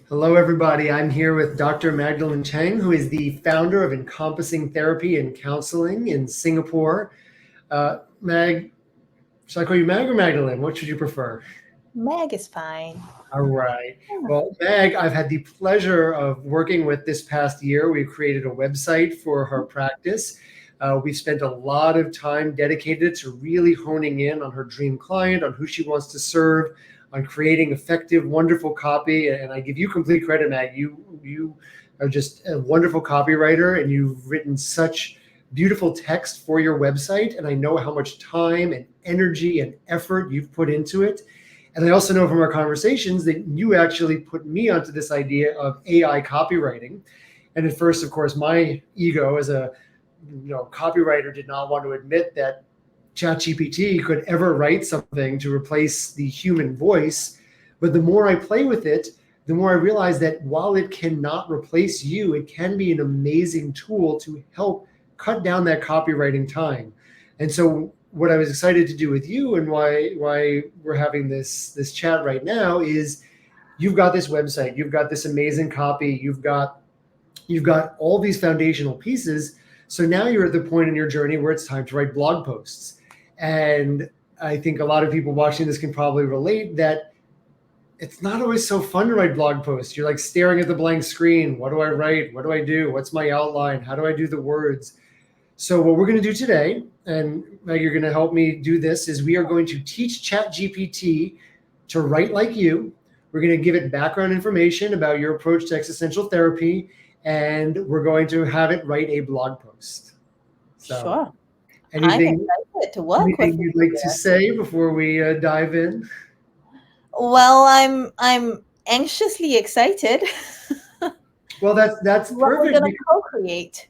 Hello, everybody. I'm here with Dr. Magdalene Cheng, who is the founder of Encompassing Therapy and Counseling in Singapore. Mag, should I call you Mag or Magdalene? What should you prefer? Meg is fine. All right. Yeah. Well, Mag, I've had the pleasure of working with this past year. We've created a website for her practice. We've spent a lot of time dedicated to really honing in on her dream client, on who she wants to serve, on creating effective, wonderful copy. And I give you complete credit, Mag. You are just a wonderful copywriter, and you've written such beautiful text for your website. And I know how much time and energy and effort you've put into it. And I also know from our conversations that you actually put me onto this idea of AI copywriting. And at first, of course, my ego as a copywriter did not want to admit that ChatGPT could ever write something to replace the human voice. But the more I play with it, the more I realize that while it cannot replace you, it can be an amazing tool to help cut down that copywriting time. And so what I was excited to do with you and why we're having this chat right now is you've got this website, you've got this amazing copy, you've got all these foundational pieces. So now you're at the point in your journey where it's time to write blog posts. And I think a lot of people watching this can probably relate that it's not always so fun to write blog posts. You're like staring at the blank screen. What do I write? What do I do? What's my outline? How do I do the words? So what we're going to do today, and Meg, you're going to help me do this, is we are going to teach ChatGPT to write like you. We're going to give it background information about your approach to existential therapy, and we're going to have it write a blog post. So Sure. I'm anything, excited to work with anything you you'd like to here. say before we dive in? Well, I'm anxiously excited Well, that's what we're perfect. gonna co-create.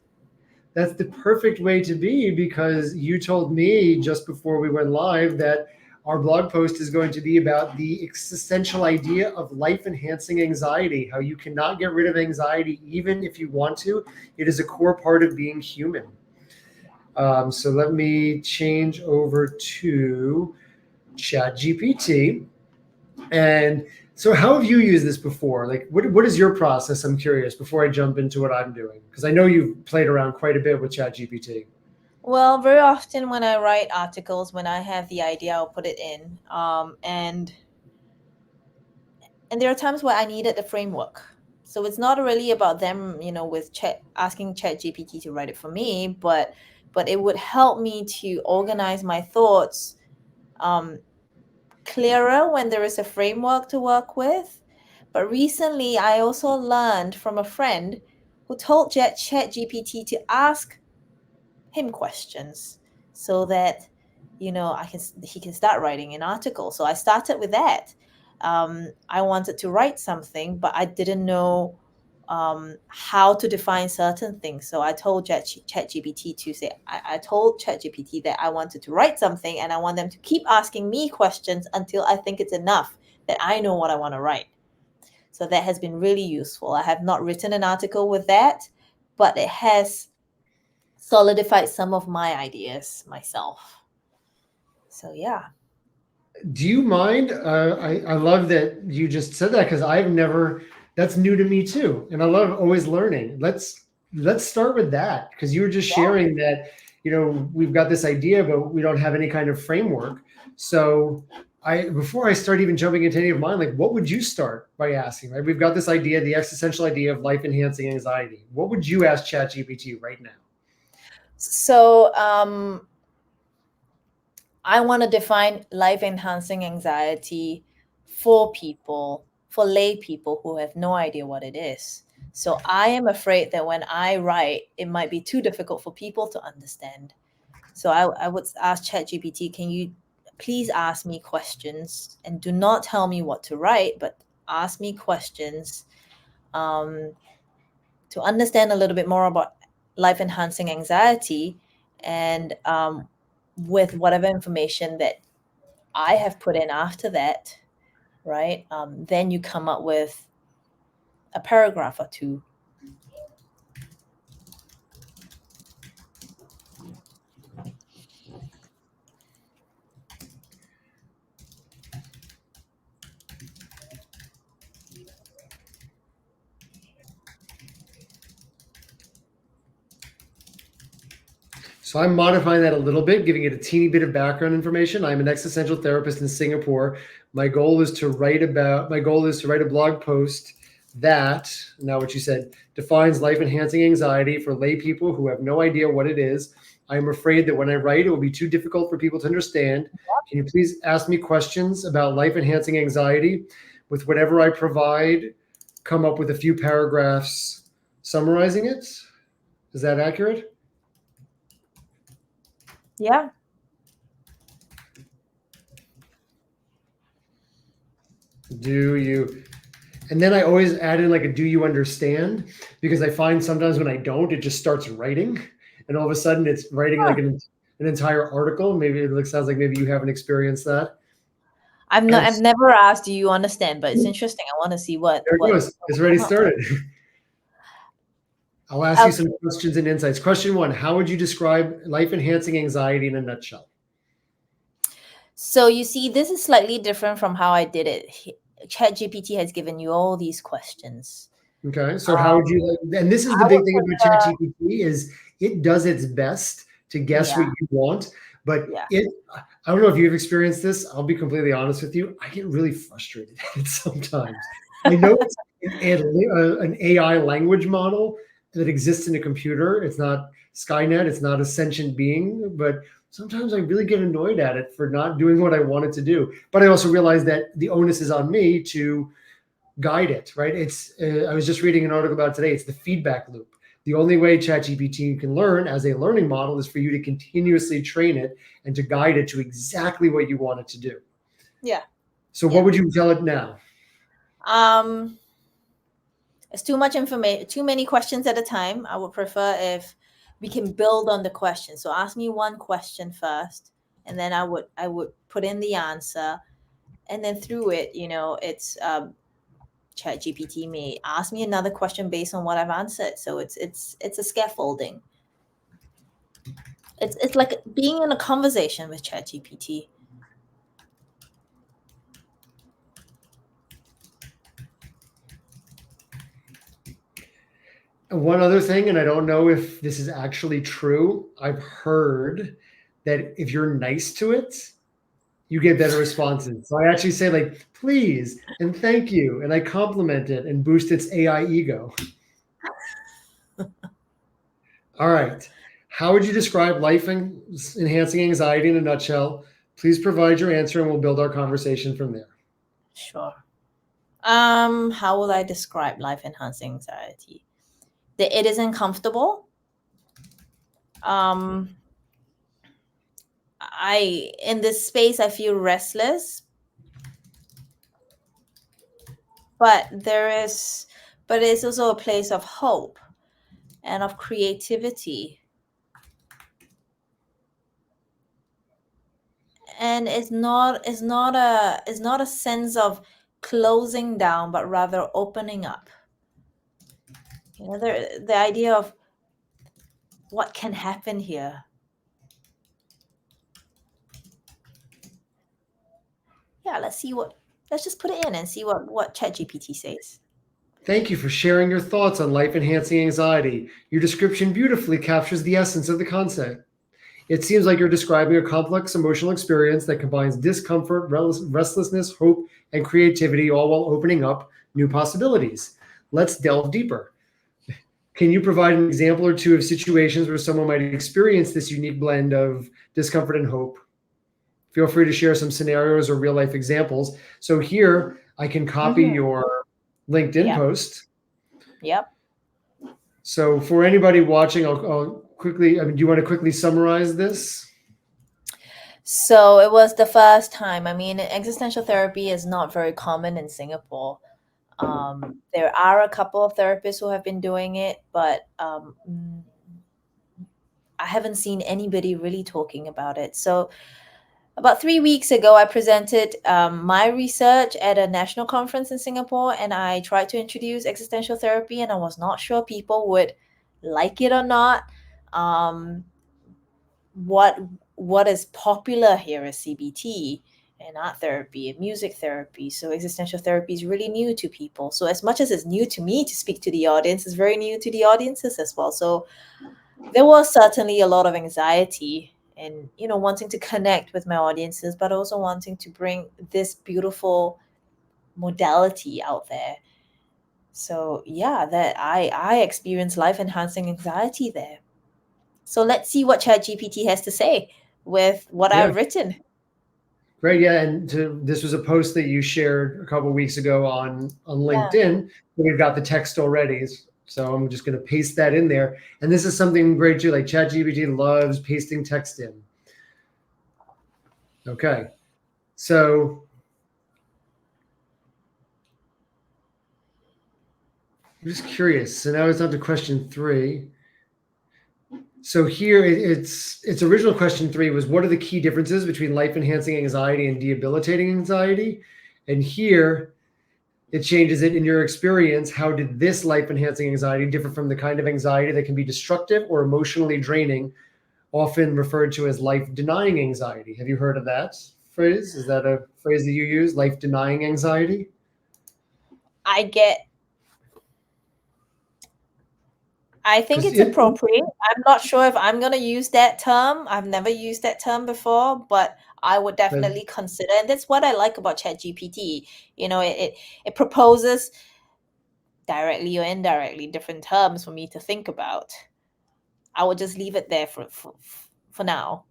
That's the perfect way to be because you told me just before we went live that our blog post is going to be about the existential idea of life enhancing anxiety, how you cannot get rid of anxiety even if you want to. It is a core part of being human. So let me change over to ChatGPT. And so, how have you used this before? Like, what is your process? I'm curious before I jump into what I'm doing, because I know you've played around quite a bit with ChatGPT. Well, very often when I write articles, when I have the idea, I'll put it in. And there are times where I needed the framework. So it's not really about them, with asking ChatGPT to write it for me, but it would help me to organize my thoughts um, clearer when there is a framework to work with. But recently, I also learned from a friend who told ChatGPT to ask him questions so that he can start writing an article. So I started with that. I wanted to write something, but I didn't know how to define certain things. So I told ChatGPT to say, I told ChatGPT that I wanted to write something and I want them to keep asking me questions until I think it's enough that I know what I want to write. So that has been really useful. I have not written an article with that, but it has solidified some of my ideas myself. So yeah. Do you mind? I love that you just said that because I've never. That's new to me too, and I love always learning. Let's start with that because you were just sharing that we've got this idea, but we don't have any kind of framework. So I before I start even jumping into any of mine, like what would you start by asking? Right, we've got this idea, the existential idea of life enhancing anxiety. What would you ask ChatGPT right now? So I want to define life enhancing anxiety for people, for lay people who have no idea what it is. So I am afraid that when I write, it might be too difficult for people to understand. So I would ask ChatGPT, can you please ask me questions and do not tell me what to write, but ask me questions um, to understand a little bit more about life enhancing anxiety and with whatever information that I have put in after that, right? Then you come up with a paragraph or two. So I'm modifying that a little bit, giving it a teeny bit of background information. I'm an existential therapist in Singapore. My goal is to write a blog post that, now what you said, defines life enhancing anxiety for lay people who have no idea what it is. I'm afraid that when I write, it will be too difficult for people to understand. Can you please ask me questions about life enhancing anxiety? With whatever I provide, come up with a few paragraphs summarizing it. Is that accurate? Yeah. Do you? And then I always add in like a do you understand? Because I find sometimes when I don't, it just starts writing. And all of a sudden it's writing like an entire article. Maybe it sounds like maybe you haven't experienced that. I've never asked, do you understand? But it's interesting. I want to see what There it goes. It's already come up with. started. I'll ask you Okay. some questions and insights. Question one: how would you describe life enhancing anxiety in a nutshell? So you see, this is slightly different from how I did it. ChatGPT has given you all these questions. Okay, so how would you and this is the I big would thing put about ChatGPT is it does its best to guess yeah, what you want, but yeah. I don't know if you've experienced this. I'll be completely honest with you. I get really frustrated at it sometimes. I know it's an AI language model that exists in a computer. It's not Skynet. It's not a sentient being, but sometimes I really get annoyed at it for not doing what I want it to do. But I also realize that the onus is on me to guide it, right? I was just reading an article about today. It's the feedback loop. The only way ChatGPT can learn as a learning model is for you to continuously train it and to guide it to exactly what you want it to do. Yeah. So what would you tell it now? It's too much information, too many questions at a time. I would prefer if we can build on the question. So ask me one question first, and then I would put in the answer, and then through it, it's ChatGPT may ask me another question based on what I've answered. So it's a scaffolding. It's like being in a conversation with ChatGPT. One other thing, and I don't know if this is actually true, I've heard that if you're nice to it, you get better responses. So I actually say like, please and thank you, and I compliment it and boost its AI ego. All right. How would you describe life enhancing anxiety in a nutshell? Please provide your answer and we'll build our conversation from there. Sure. How will I describe life enhancing anxiety? That it is uncomfortable. I in this space I feel restless, but it's also a place of hope and of creativity. And it's not a sense of closing down, but rather opening up. The idea of what can happen here. Yeah, let's just put it in and see what ChatGPT says. Thank you for sharing your thoughts on life enhancing anxiety. Your description beautifully captures the essence of the concept. It seems like you're describing a complex emotional experience that combines discomfort, restlessness, hope, and creativity, all while opening up new possibilities. Let's delve deeper. Can you provide an example or two of situations where someone might experience this unique blend of discomfort and hope? Feel free to share some scenarios or real life examples. So here I can copy your LinkedIn Yep. post. Yep. So for anybody watching, I'll quickly, do you want to quickly summarize this? So it was the first time. I mean, existential therapy is not very common in Singapore. There are a couple of therapists who have been doing it, but I haven't seen anybody really talking about it. So about 3 weeks ago, I presented my research at a national conference in Singapore, and I tried to introduce existential therapy, and I was not sure people would like it or not. Um, what what is popular here is CBT and art therapy and music therapy. So existential therapy is really new to people. So as much as it's new to me to speak to the audience, it's very new to the audiences as well. So There was certainly a lot of anxiety and, wanting to connect with my audiences, but also wanting to bring this beautiful modality out there. So yeah, that I experienced life enhancing anxiety there. So let's see what ChatGPT has to say with what Yeah, I've written. great. Yeah, and this was a post that you shared a couple of weeks ago on Yeah. LinkedIn. We've got the text already, so I'm just going to paste that in there. And this is something great too. Like ChatGPT loves pasting text in. Okay, so I'm just curious. So now it's on to question 3. So here its original question 3 was, what are the key differences between life enhancing anxiety and debilitating anxiety? And here it changes it. In your experience, how did this life enhancing anxiety differ from the kind of anxiety that can be destructive or emotionally draining, often referred to as life denying anxiety? Have you heard of that phrase? Is that a phrase that you use, life denying anxiety? I get I think Because it's appropriate. I'm not sure if I'm going to use that term. I've never used that term before, but I would definitely consider. And that's what I like about ChatGPT. It proposes directly or indirectly different terms for me to think about. I would just leave it there for now.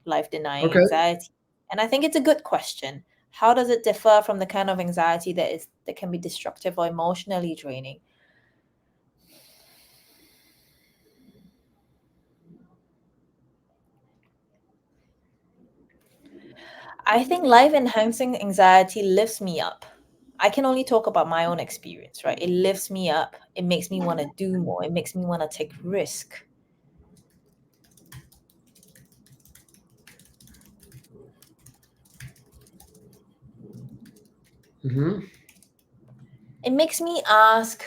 Life denying okay. anxiety. And I think it's a good question. How does it differ from the kind of anxiety that can be destructive or emotionally draining? I think life enhancing anxiety lifts me up. I can only talk about my own experience, right? It lifts me up. It makes me want to do more. It makes me want to take risk. Mm-hmm. It makes me ask,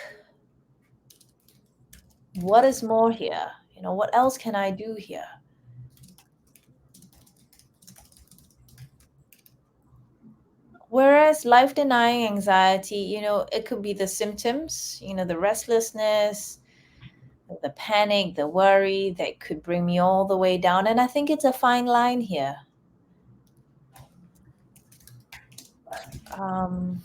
what is more here? What else can I do here? Whereas life denying anxiety, it could be the symptoms, the restlessness, the panic, the worry that could bring me all the way down. And I think it's a fine line here. Um,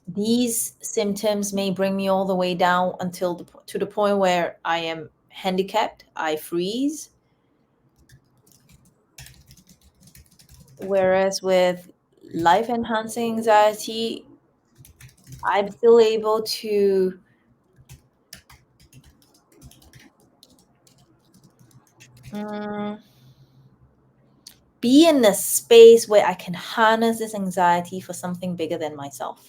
these symptoms may bring me all the way down to the point where I am handicapped, I freeze. Whereas with life enhancing anxiety, I'm still able to mm, be in a space where I can harness this anxiety for something bigger than myself.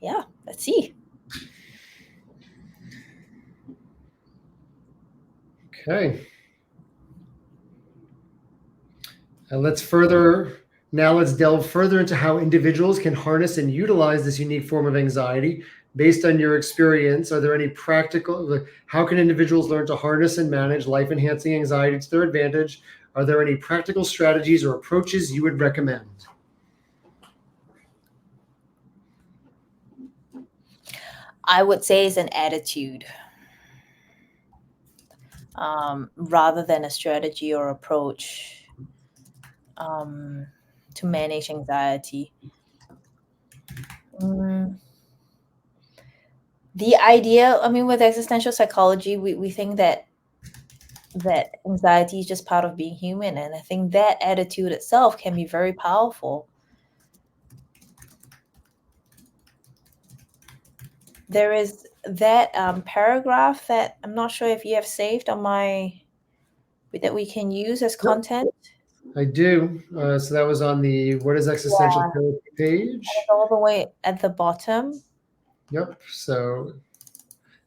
Yeah, let's see. Okay. And let's delve further into how individuals can harness and utilize this unique form of anxiety. Based on your experience, are there any how can individuals learn to harness and manage life enhancing anxiety to their advantage? Are there any practical strategies or approaches you would recommend? I would say it's an attitude rather than a strategy or approach um, to manage anxiety. Mm, the idea, I mean, with existential psychology, we think that anxiety is just part of being human. And I think that attitude itself can be very powerful. There is that paragraph that I'm not sure if you have saved on that we can use as Yep, content. I do. So that was on the What is Existential Yeah, Therapy it's page. all the way at the bottom. Yep. So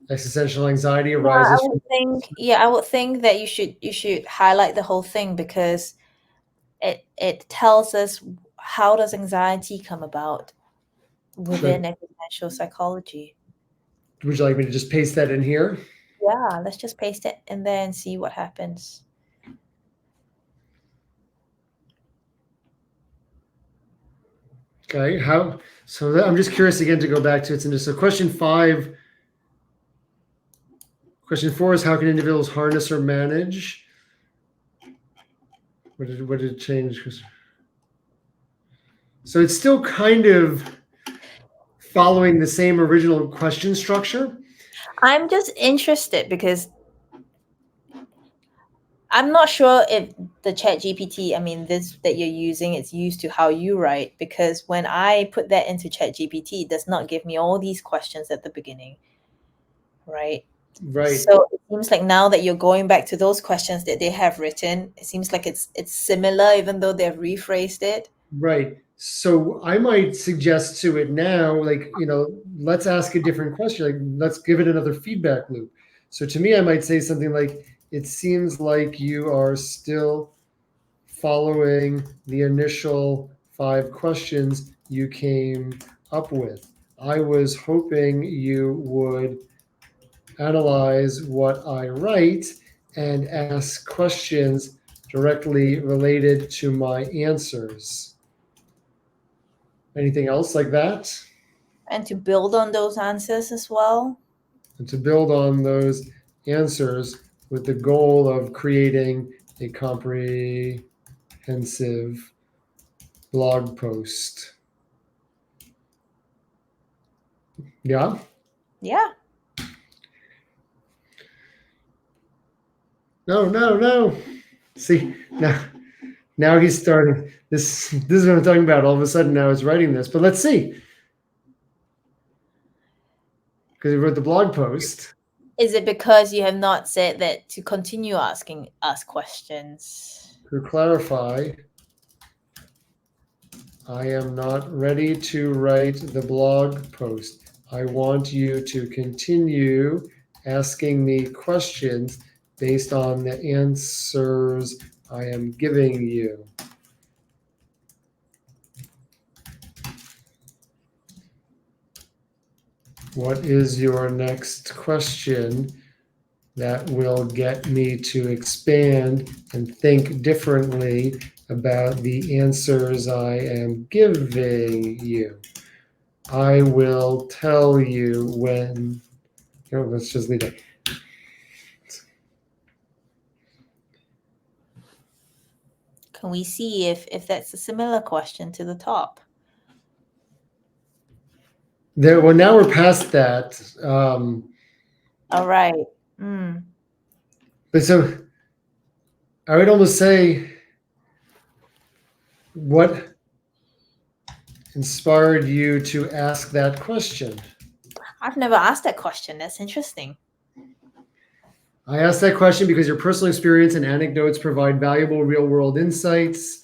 existential anxiety Yeah, I arises would from. think. Yeah, I would think that you should highlight the whole thing because it tells us how does anxiety come about within Good. existential psychology. Would you like me to just paste that in here? Yeah, let's just paste it in there and see what happens. Okay. I'm just curious again to go back to it. So question 5. Question 4 is how can individuals harness or manage? What did it change? So it's still kind of following the same original question structure. I'm just interested because I'm not sure if the ChatGPT, I mean, this that you're using, it's used to how you write. Because when I put that into ChatGPT, it does not give me all these questions at the beginning, right? Right. So it seems like now that you're going back to those questions that they have written, it seems like it's similar, even though they've rephrased it. Right. So I might suggest to it now, like, let's ask a different question. Like, let's give it another feedback loop. So to me, I might say something like, it seems like you are still following the initial 5 questions you came up with. I was hoping you would analyze what I write and ask questions directly related to my answers. Anything else like that? And to build on those answers as well. And to build on those answers with the goal of creating a comprehensive blog post. Yeah? Yeah. No. See, now he's starting. This is what I'm talking about. All of a sudden now he's writing this. But let's see. Because he wrote the blog post. Is it because you have not said that to continue asking us questions? To clarify, I am not ready to write the blog post. I want you to continue asking me questions based on the answers I am giving you. What is your next question that will get me to expand and think differently about the answers I am giving you? I will tell you when. Let's just leave it. Can we see if that's a similar question to the top? Well, now we're past that. All right. Mm. But so I would almost say, what inspired you to ask that question? I've never asked that question. That's interesting. I asked that question because your personal experience and anecdotes provide valuable real-world insights.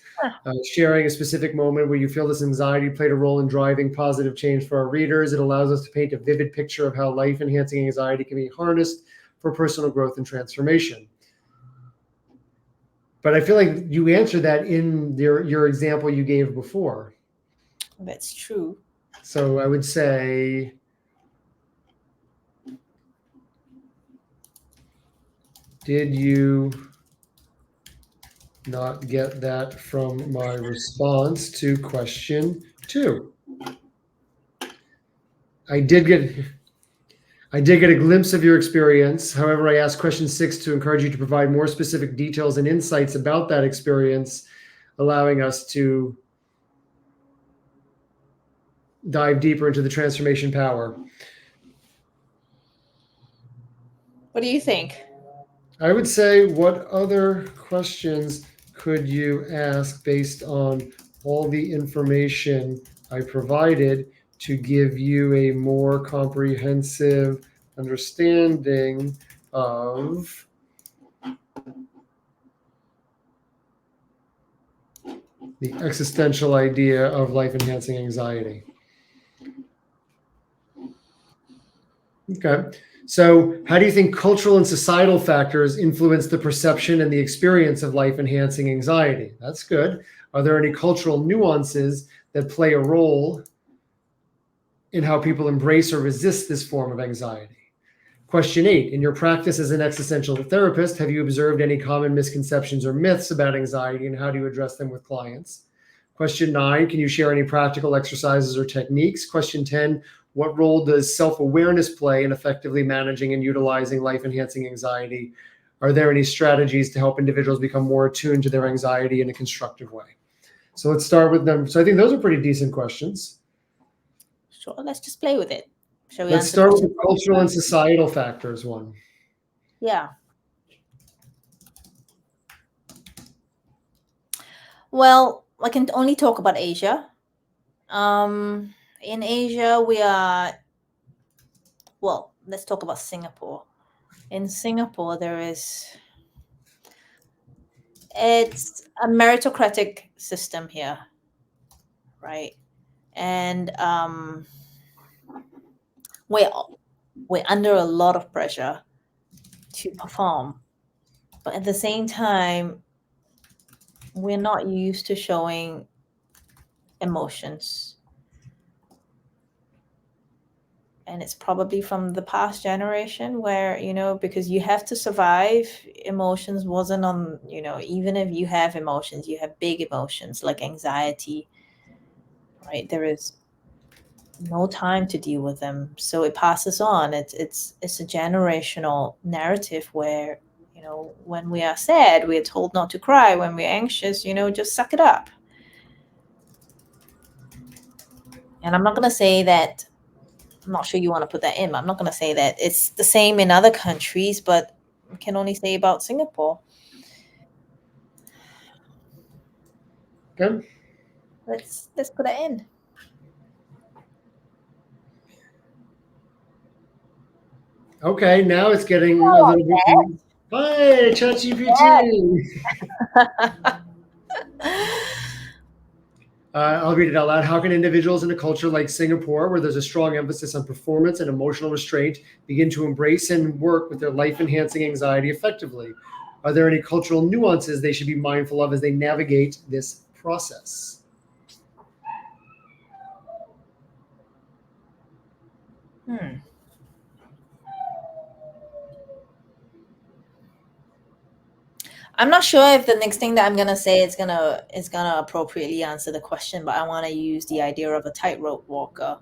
Sharing a specific moment where you feel this anxiety played a role in driving positive change for our readers. It allows us to paint a vivid picture of how life-enhancing anxiety can be harnessed for personal growth and transformation. But I feel like you answered that in your example you gave before. That's true. So I would say, did you not get that from my response to question 2? I did get a glimpse of your experience. However, I asked question 6 to encourage you to provide more specific details and insights about that experience, allowing us to dive deeper into the transformation power. What do you think? I would say, what other questions could you ask based on all the information I provided to give you a more comprehensive understanding of the existential idea of life-enhancing anxiety? Okay. So how do you think cultural and societal factors influence the perception and the experience of life-enhancing anxiety? That's good. Are there any cultural nuances that play a role in how people embrace or resist this form of anxiety? Question 8, in your practice as an existential therapist, have you observed any common misconceptions or myths about anxiety, and how do you address them with clients? Question 9, can you share any practical exercises or techniques? Question 10, what role does self-awareness play in effectively managing and utilizing life-enhancing anxiety? Are there any strategies to help individuals become more attuned to their anxiety in a constructive way? So let's start with them. So I think those are pretty decent questions. Sure, let's just play with it. Shall we Let's answer start with question the one cultural and first? societal factors one. Yeah. Well, I can only talk about Asia. In Asia, well, let's talk about Singapore. In Singapore, it's a meritocratic system here, right? And we're under a lot of pressure to perform, but at the same time, we're not used to showing emotions. And it's probably from the past generation where, because you have to survive, emotions wasn't on, even if you have emotions, you have big emotions like anxiety, right? There is no time to deal with them. So it passes on. It's a generational narrative where, when we are sad, we are told not to cry. When we're anxious, just suck it up. And I'm not going to say that, I'm not sure you want to put that in, but I'm not going to say that it's the same in other countries, but I can only say about Singapore. Okay. Let's put that in. Okay, now it's getting a little bit. Hi, ChatGPT. I'll read it out loud. How can individuals in a culture like Singapore, where there's a strong emphasis on performance and emotional restraint, begin to embrace and work with their life-enhancing anxiety effectively? Are there any cultural nuances they should be mindful of as they navigate this process? I'm not sure if the next thing that I'm gonna say is gonna appropriately answer the question, but I want to use the idea of a tightrope walker.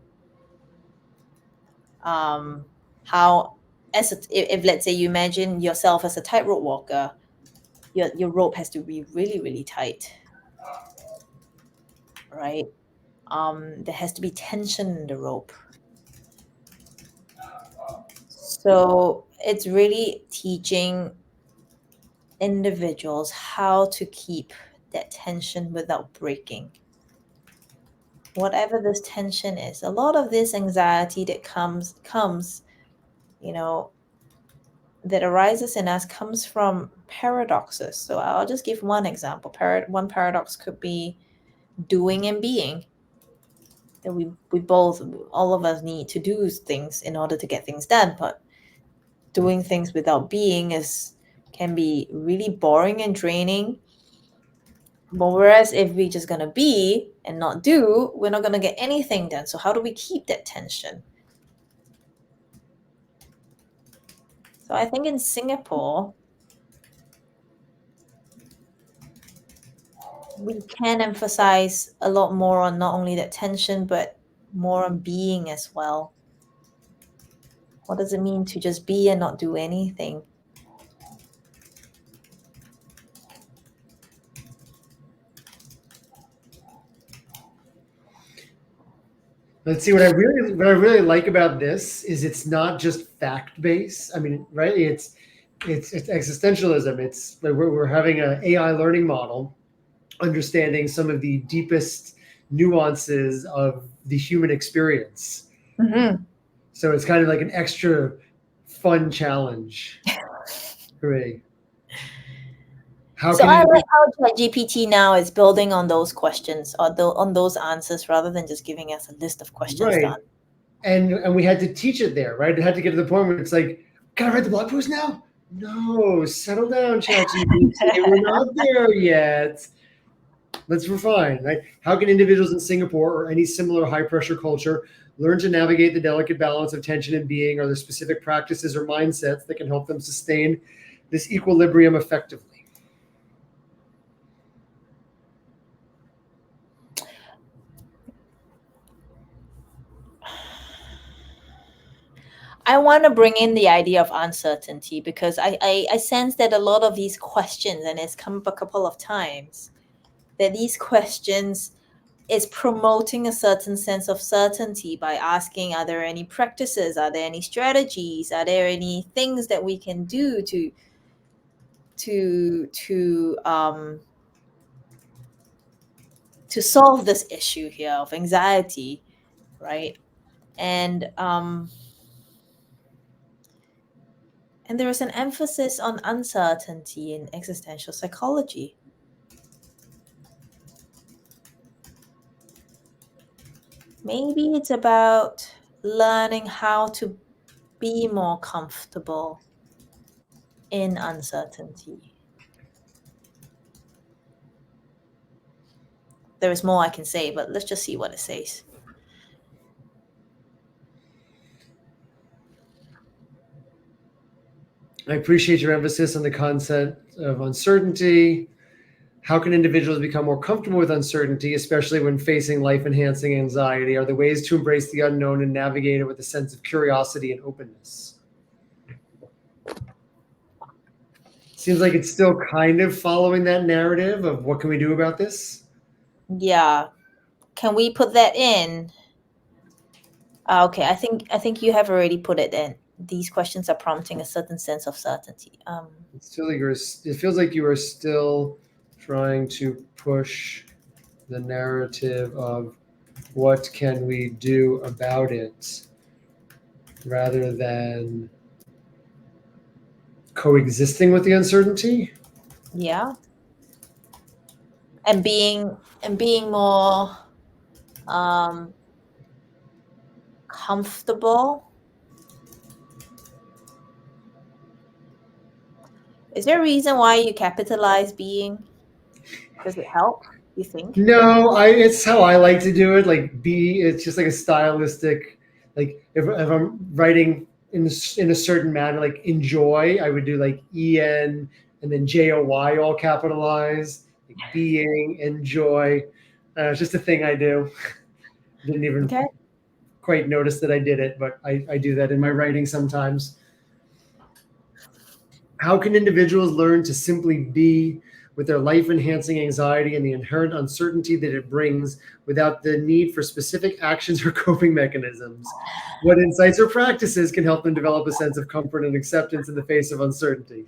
How, if let's say you imagine yourself as a tightrope walker, your rope has to be really, really tight, right? There has to be tension in the rope. So it's really teaching individuals how to keep that tension without breaking. Whatever this tension is, a lot of this anxiety that comes, that arises in us comes from paradoxes. So I'll just give one example. One paradox could be doing and being. That we both, all of us need to do things in order to get things done, but doing things without being can be really boring and draining. But whereas if we're just gonna be and not do, we're not gonna get anything done. So how do we keep that tension? So I think in Singapore, we can emphasize a lot more on not only that tension, but more on being as well. What does it mean to just be and not do anything? Let's see, what I really like about this is it's not just fact based. I mean, right? It's existentialism. It's we're having an AI learning model, understanding some of the deepest nuances of the human experience. Mm-hmm. So it's kind of like an extra fun challenge. Hooray. How So can I it like how ChatGPT now is building on those questions or on those answers rather than just giving us a list of questions right? done. And we had to teach it there, right? It had to get to the point where it's like, can I write the blog post now? No, settle down, ChatGPT. We're not there yet. Let's refine, right? How can individuals in Singapore or any similar high pressure culture learn to navigate the delicate balance of tension and being? Are there specific practices or mindsets that can help them sustain this equilibrium effectively? I want to bring in the idea of uncertainty because I sense that a lot of these questions, and it's come up a couple of times, that these questions is promoting a certain sense of certainty by asking, are there any practices, are there any strategies, are there any things that we can do to to solve this issue here of anxiety, right? And there is an emphasis on uncertainty in existential psychology. Maybe it's about learning how to be more comfortable in uncertainty. There is more I can say, but let's just see what it says. I appreciate your emphasis on the concept of uncertainty. How can individuals become more comfortable with uncertainty, especially when facing life enhancing anxiety? Are there ways to embrace the unknown and navigate it with a sense of curiosity and openness? Seems like it's still kind of following that narrative of what can we do about this? Yeah. Can we put that in? Okay, I think you have already put it in. These questions are prompting a certain sense of certainty. It feels like you are still trying to push the narrative of what can we do about it rather than coexisting with the uncertainty. Yeah. And being more um comfortable. Is there a reason why you capitalize being? Does it help, you think? No, it's how I like to do it. Like it's just like a stylistic. Like if I'm writing in a certain manner, like enjoy, I would do like en and then joy all capitalized. Like being enjoy. It's just a thing I do. Didn't even Okay. quite notice that I did it, but I do that in my writing sometimes. How can individuals learn to simply be with their life enhancing anxiety and the inherent uncertainty that it brings without the need for specific actions or coping mechanisms? What insights or practices can help them develop a sense of comfort and acceptance in the face of uncertainty?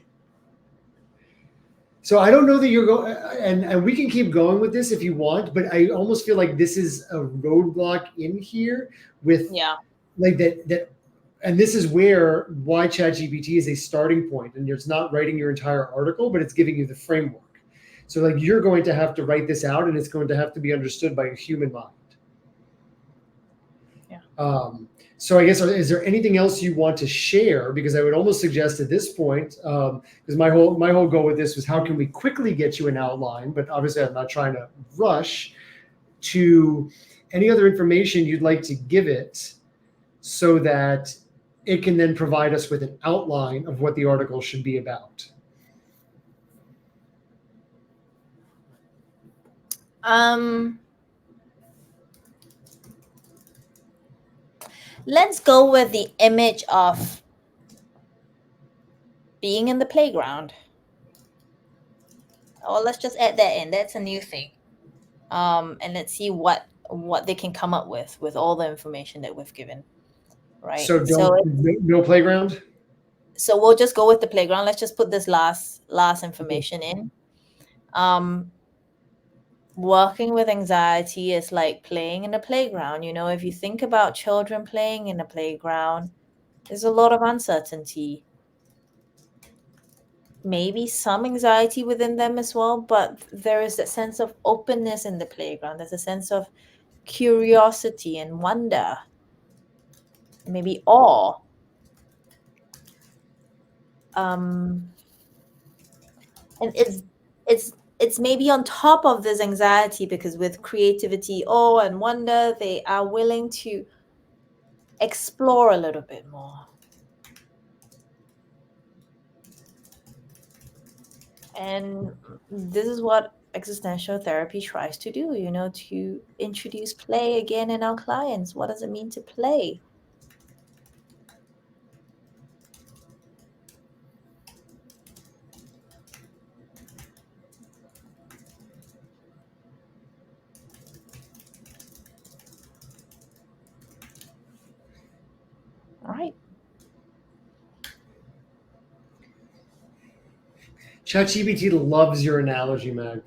So I don't know that you're going, and we can keep going with this if you want, but I almost feel like this is a roadblock in here with Yeah. like that and this is where why ChatGPT is a starting point, and it's not writing your entire article, but it's giving you the framework. So like you're going to have to write this out, and it's going to have to be understood by a human mind. Yeah. So I guess is there anything else you want to share? Because I would almost suggest at this point, because my whole goal with this was how can we quickly get you an outline, but obviously I'm not trying to rush to any other information you'd like to give it so that it can then provide us with an outline of what the article should be about. Let's go with the image of being in the playground. Or let's just add that in. That's a new thing. And let's see what they can come up with all the information that we've given. Right. So no playground. So we'll just go with the playground. Let's just put this last information in. Working with anxiety is like playing in a playground. If you think about children playing in a playground, there's a lot of uncertainty, maybe some anxiety within them as well, but there is that sense of openness in the playground. There's a sense of curiosity and wonder, maybe awe. And it's maybe on top of this anxiety, because with creativity, awe, and wonder, they are willing to explore a little bit more. And this is what existential therapy tries to do, to introduce play again in our clients. What does it mean to play? ChatGPT loves your analogy, man.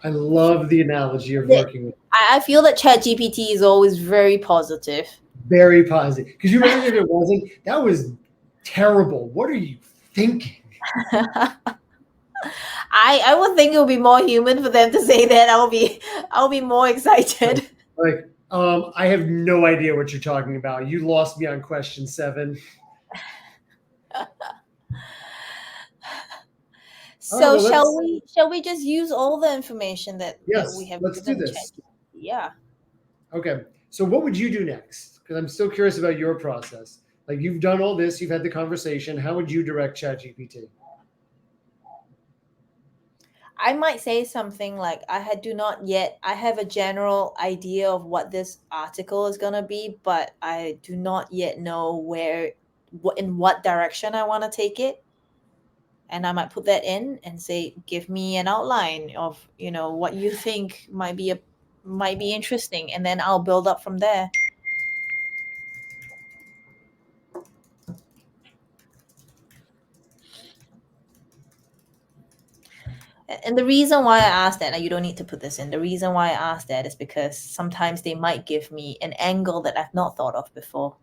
I love the analogy of The- working with. I feel that ChatGPT is always very positive. Very positive. Because you imagine if it wasn't, that was terrible. What are you thinking? I would think it would be more human for them to say that. I'll be more excited. Like, I have no idea what you're talking about. You lost me on question 7. All right, So well, let's, shall we just use all the information that we yes, have let's do given this. ChatGPT? Yeah. Okay. So what would you do next? Because I'm still curious about your process. Like, you've done all this, you've had the conversation. How would you direct ChatGPT? I might say something like I have a general idea of what this article is going to be, but I do not yet know in what direction I want to take it. And I might put that in and say, give me an outline of, what you think might be interesting. And then I'll build up from there. And the reason why I asked that, and you don't need to put this in, the reason why I asked that is because sometimes they might give me an angle that I've not thought of before.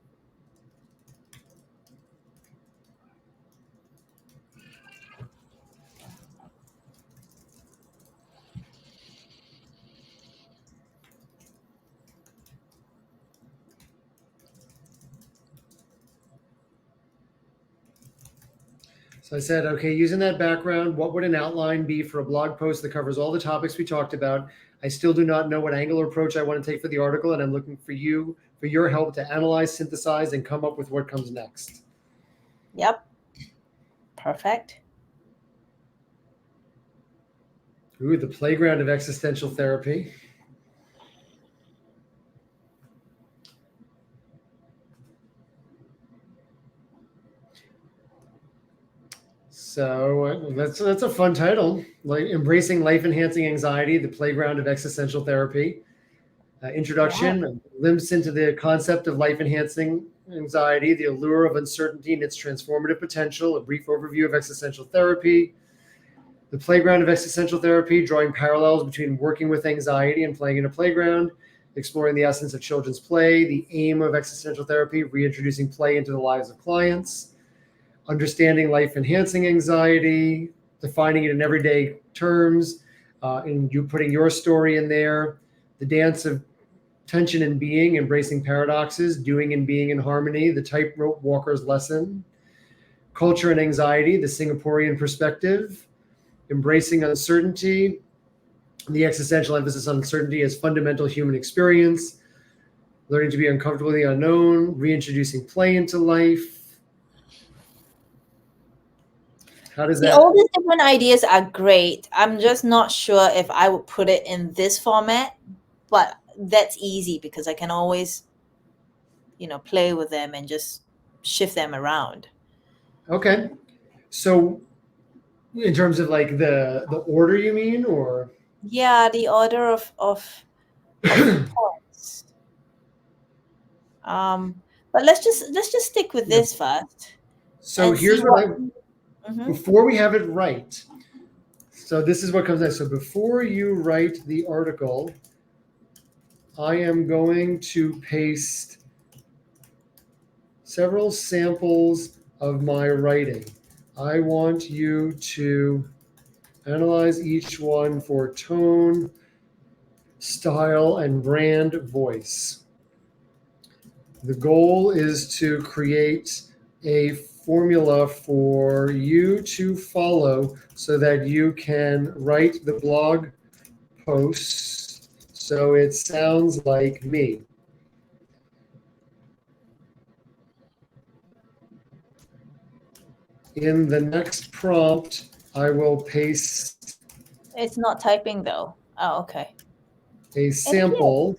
So I said, okay, using that background, what would an outline be for a blog post that covers all the topics we talked about? I still do not know what angle or approach I want to take for the article, and I'm looking for your help to analyze, synthesize, and come up with what comes next. Yep. Perfect. Ooh, the playground of existential therapy. So that's a fun title, like embracing life enhancing anxiety, the playground of existential therapy. Yeah. Introduction, a glimpse into the concept of life enhancing anxiety, the allure of uncertainty and its transformative potential, a brief overview of existential therapy, the playground of existential therapy, drawing parallels between working with anxiety and playing in a playground, exploring the essence of children's play, the aim of existential therapy, reintroducing play into the lives of clients, understanding life enhancing anxiety, defining it in everyday terms, and you putting your story in there, the dance of tension and being, embracing paradoxes, doing and being in harmony, the tightrope walker's lesson, culture and anxiety, the Singaporean perspective, embracing uncertainty, the existential emphasis on uncertainty as fundamental human experience, learning to be uncomfortable with the unknown, reintroducing play into life. How does See, all that? these different ideas are great. I'm just not sure if I would put it in this format, but that's easy because I can always, play with them and just shift them around. Okay. So in terms of like the order you mean, or Yeah, the order of points. But let's just stick with yeah. this first So and see here's what what. I Mhm. before we have it right. So this is what comes next. So before you write the article, I am going to paste several samples of my writing. I want you to analyze each one for tone, style, and brand voice. The goal is to create a formula for you to follow so that you can write the blog posts so it sounds like me. In the next prompt, I will paste It's not typing though. Oh, okay. a It appeared. sample.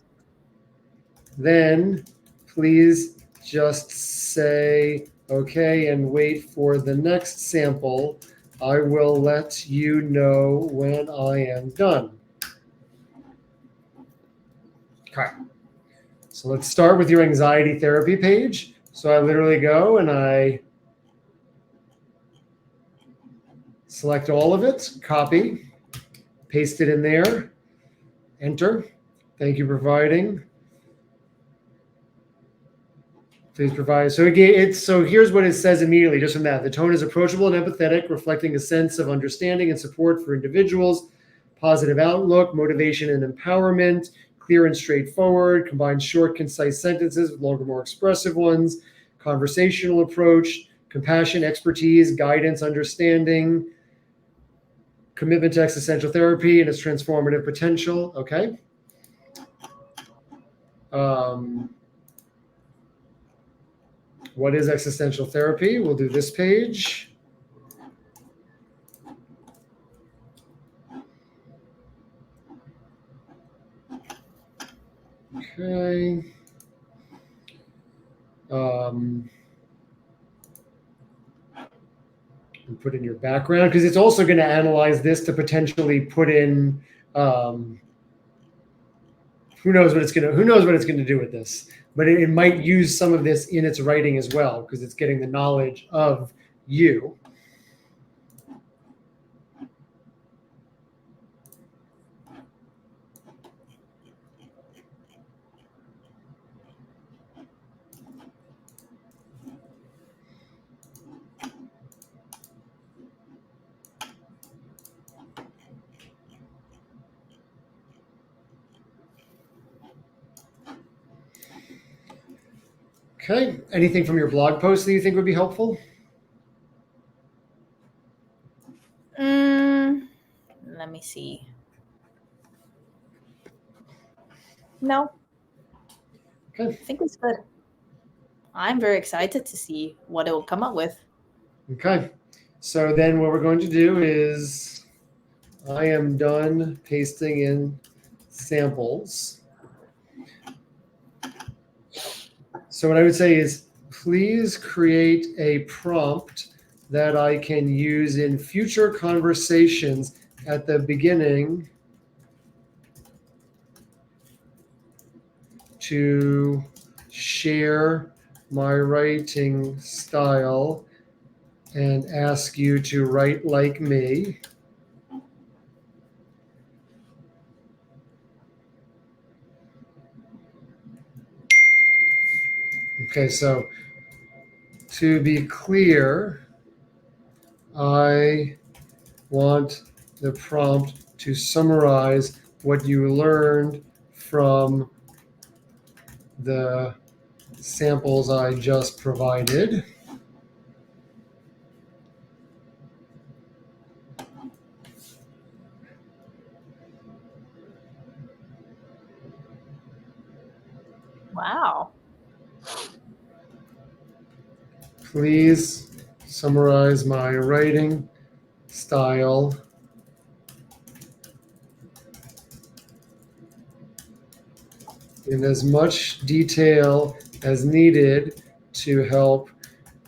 Then please just say okay and wait for the next sample. I will let you know when I am done. Okay. So let's start with your anxiety therapy page. So I literally go and I select all of it, copy, paste it in there, enter. Thank you for providing. Please provide. So here's what it says immediately just from that. The tone is approachable and empathetic, reflecting a sense of understanding and support for individuals, positive outlook, motivation and empowerment, clear and straightforward, combines short, concise sentences with longer, more expressive ones, conversational approach, compassion, expertise, guidance, understanding, commitment to existential therapy and its transformative potential. Okay. What is existential therapy? We'll do this page. Okay. And put in your background, because it's also going to analyze this to potentially put in who knows what it's going to do with this, but it might use some of this in its writing as well, because it's getting the knowledge of you. Okay. Anything from your blog post that you think would be helpful? Let me see. No. Okay. I think it's good. I'm very excited to see what it will come up with. Okay. So then what we're going to do is I am done pasting in samples. So what I would say is, please create a prompt that I can use in future conversations at the beginning to share my writing style and ask you to write like me. Okay, so to be clear, I want the prompt to summarize what you learned from the samples I just provided. Wow. Please summarize my writing style in as much detail as needed to help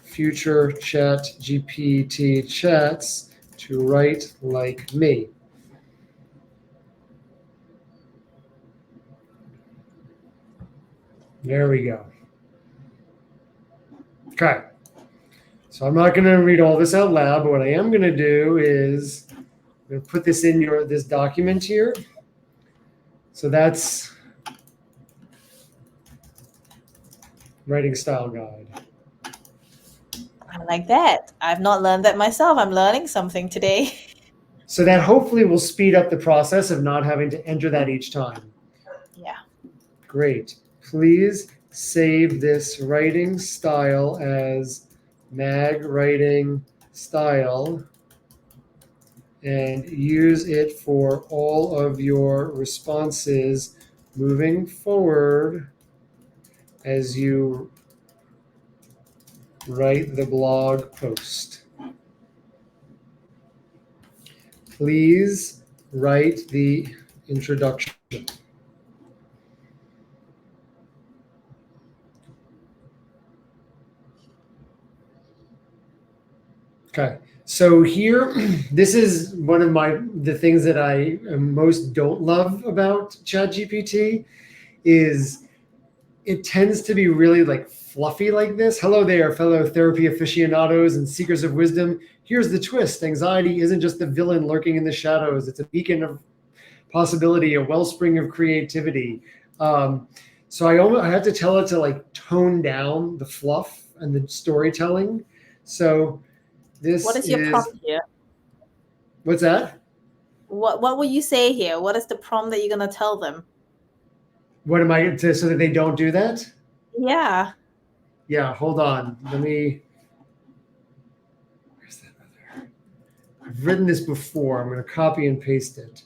future ChatGPT chats to write like me. There we go. Okay. So I'm not going to read all this out loud, but what I am going to do is I'm going to put this in this document here. So that's writing style guide. I like that. I've not learned that myself. I'm learning something today. So that hopefully will speed up the process of not having to enter that each time. Yeah. Great. Please save this writing style as mag writing style and use it for all of your responses moving forward as you write the blog post. Please write the introduction. Okay, so here, this is one of the things that I most don't love about ChatGPT is it tends to be really like fluffy like this. Hello there, fellow therapy aficionados and seekers of wisdom. here's the twist. Anxiety isn't just the villain lurking in the shadows. It's a beacon of possibility, a wellspring of creativity. So I had to tell it to like tone down the fluff and the storytelling. So What this is your is, prompt here? what's that? What will you say here? What is the prompt that you're gonna tell them? What am I to, so that they don't do that? Yeah. Yeah, hold on. Let me, where's that other? I've written this before. I'm going to copy and paste it.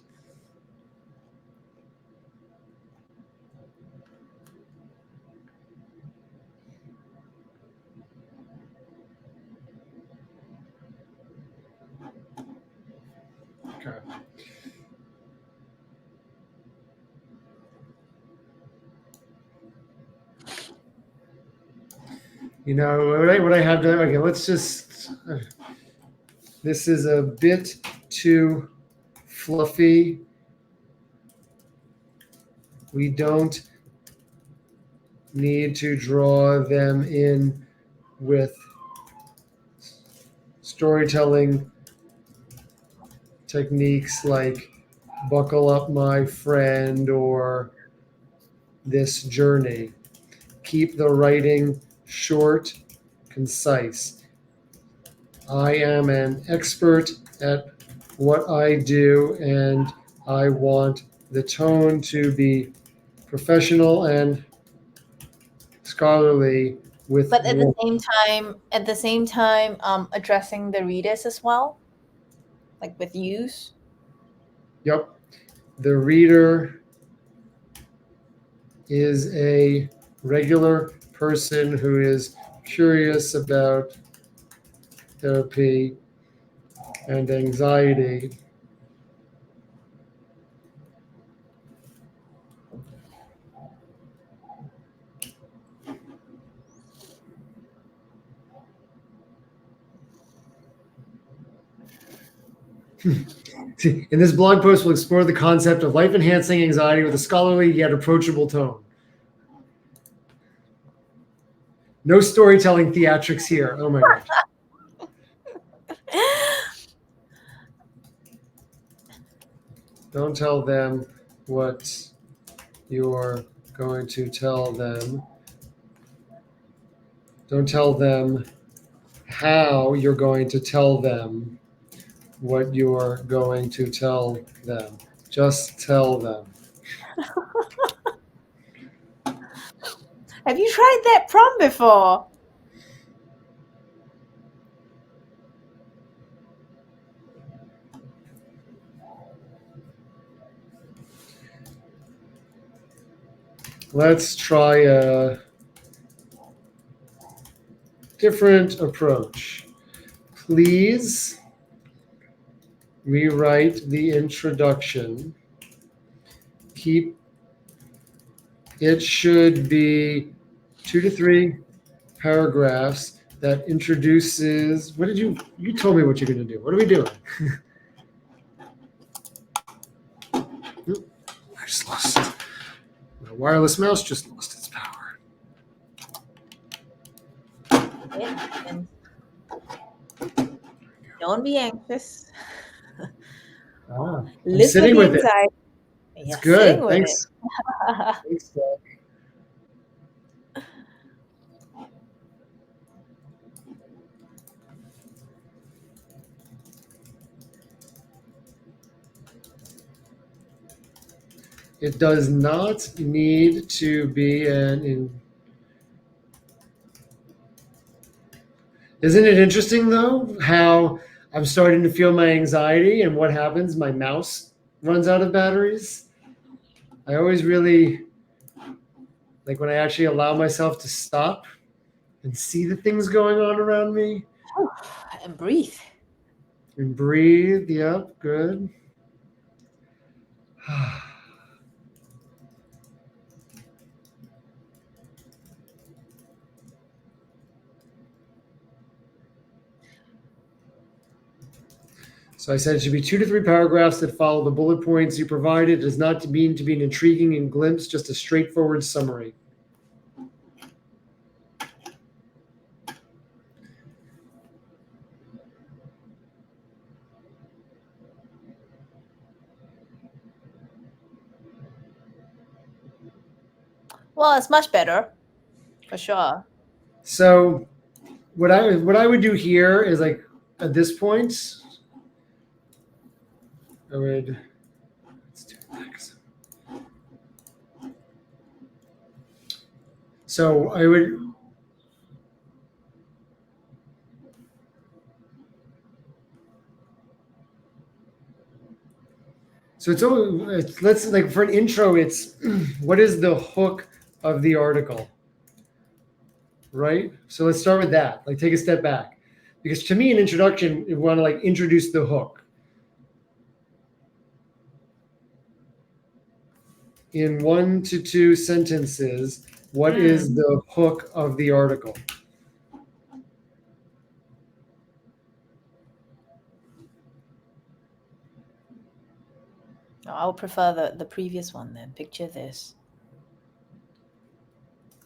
Okay. You know what I have to. Okay, let's just. This is a bit too fluffy. We don't need to draw them in with storytelling techniques like "buckle up, my friend" or "this journey." Keep the writing short, concise. I am an expert at what I do, and I want the tone to be professional and scholarly with But warmth. at the same time, addressing the readers as well, like with use. Yep. The reader is a regular person who is curious about therapy and anxiety. In this blog post, we'll explore the concept of life enhancing anxiety with a scholarly yet approachable tone. No storytelling theatrics here. Oh my God. Don't tell them what you're going to tell them. Don't tell them how you're going to tell them what you're going to tell them. Just tell them. Have you tried that prompt before? Let's try a different approach. Please rewrite the introduction. It should be 2 to 3 paragraphs that introduces. You told me what you're going to do. What are we doing? I just lost. My wireless mouse just lost its power. And don't be anxious. I'm Live with sitting the with it. anxiety. It's Yeah, good. sitting with Thanks. it. Thanks, Doc. It does not need to be Isn't it interesting though how I'm starting to feel my anxiety and what happens? My mouse runs out of batteries. I always really like when I actually allow myself to stop and see the things going on around me And breathe. and breathe. Yep, good. So I said it should be 2 to 3 paragraphs that follow the bullet points you provided. It does not mean to be an intriguing and glimpse, just a straightforward summary. Well, it's much better, for sure. So what I would do here is like at this point, I would let's do it next. So I would so let's like for an intro, it's what is the hook of the article? Right? So let's start with that. Like take a step back. Because to me, an introduction, you want to like introduce the hook. In 1 to 2 sentences, what is the hook of the article? No, I would prefer the previous one then. Picture this.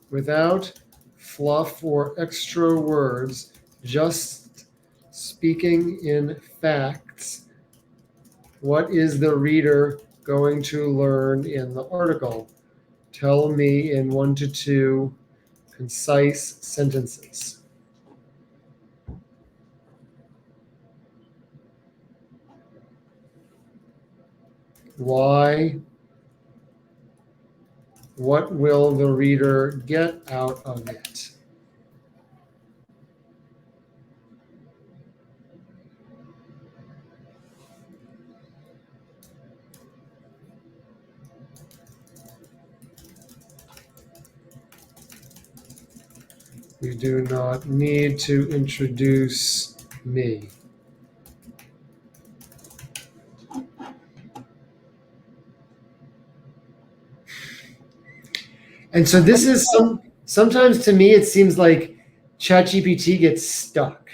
Without fluff or extra words, just speaking in facts, what is the reader going to learn in the article? Tell me in 1 to 2 concise sentences. Why? What will the reader get out of it? You do not need to introduce me. And so this is sometimes to me it seems like ChatGPT gets stuck.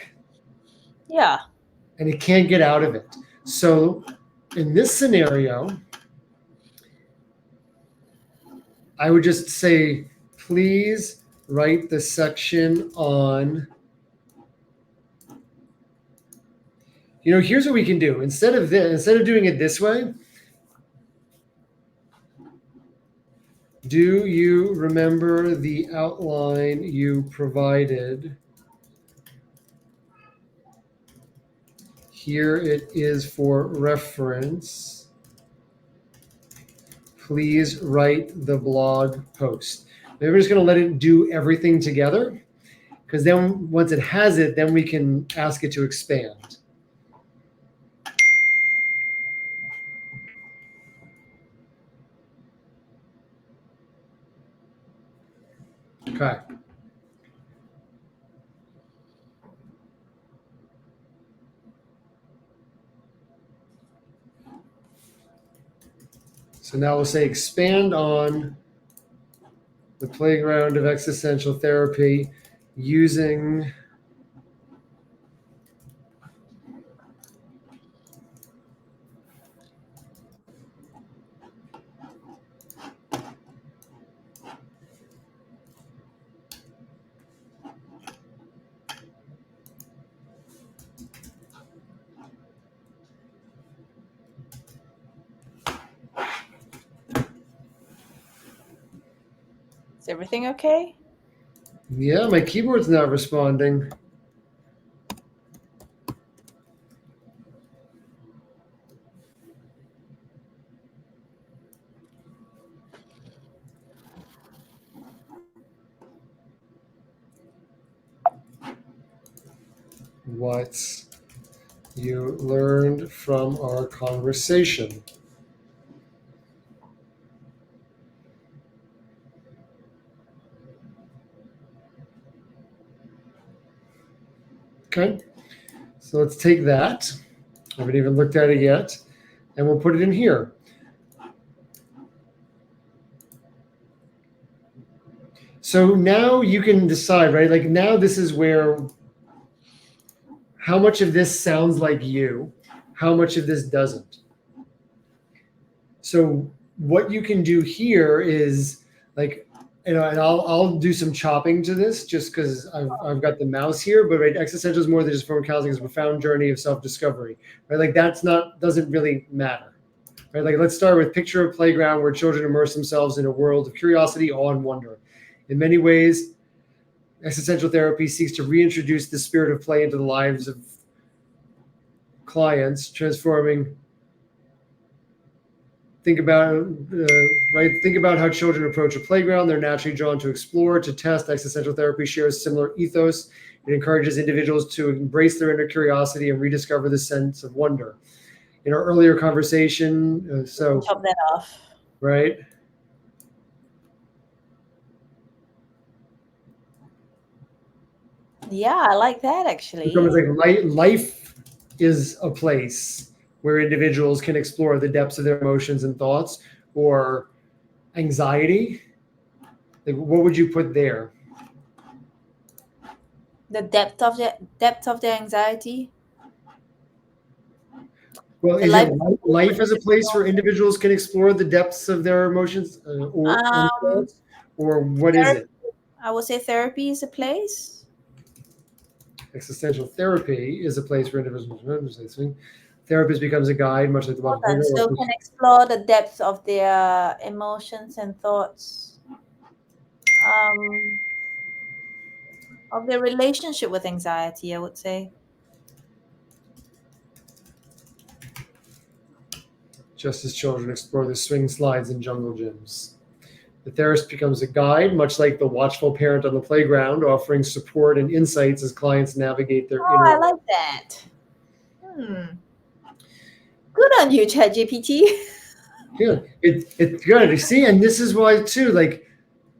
Yeah. And it can't get out of it. So in this scenario, I would just say, please write the section on, here's what we can do. Instead of doing it this way, do you remember the outline you provided? Here it is for reference. Please write the blog post. Maybe we're just going to let it do everything together, because then once it has it, then we can ask it to expand. Okay. So now we'll say expand on the playground of existential therapy using Is everything okay? Yeah, my keyboard's not responding. What you learned from our conversation. Okay, so let's take that. I haven't even looked at it yet, and we'll put it in here. So now you can decide, right? Like now this is where how much of this sounds like you, how much of this doesn't. So what you can do here is like, and I'll do some chopping to this just because I've got the mouse here, but right, existential is more than just form counseling, it's a profound journey of self-discovery, right? Like doesn't really matter. right? Like, let's start with picture a playground where children immerse themselves in a world of curiosity, awe, and wonder. In many ways, existential therapy seeks to reintroduce the spirit of play into the lives of clients, transforming. Think about Think about how children approach a playground. They're naturally drawn to explore, to test. Existential therapy shares similar ethos. It encourages individuals to embrace their inner curiosity and rediscover the sense of wonder. In our earlier conversation, Chop that off. right? Yeah, I like that actually. It's almost like life is a place where individuals can explore the depths of their emotions and thoughts, or anxiety. Like, what would you put there? The depth of their anxiety. Well, The is life. it life as a place where individuals can explore the depths of their emotions or Um, thoughts, or what is therapy, it? I would say therapy is a place. Existential therapy is a place where individuals. Therapist becomes a guide, much like the Hold Bible. on. So can explore the depths of their emotions and thoughts. Um, of their relationship with anxiety, I would say. Just as children explore the swing slides and jungle gyms. The therapist becomes a guide, much like the watchful parent on the playground, offering support and insights as clients navigate their Oh, inner I world. like that. Good on you, ChatGPT. Yeah, it's good. You see, and this is why too, like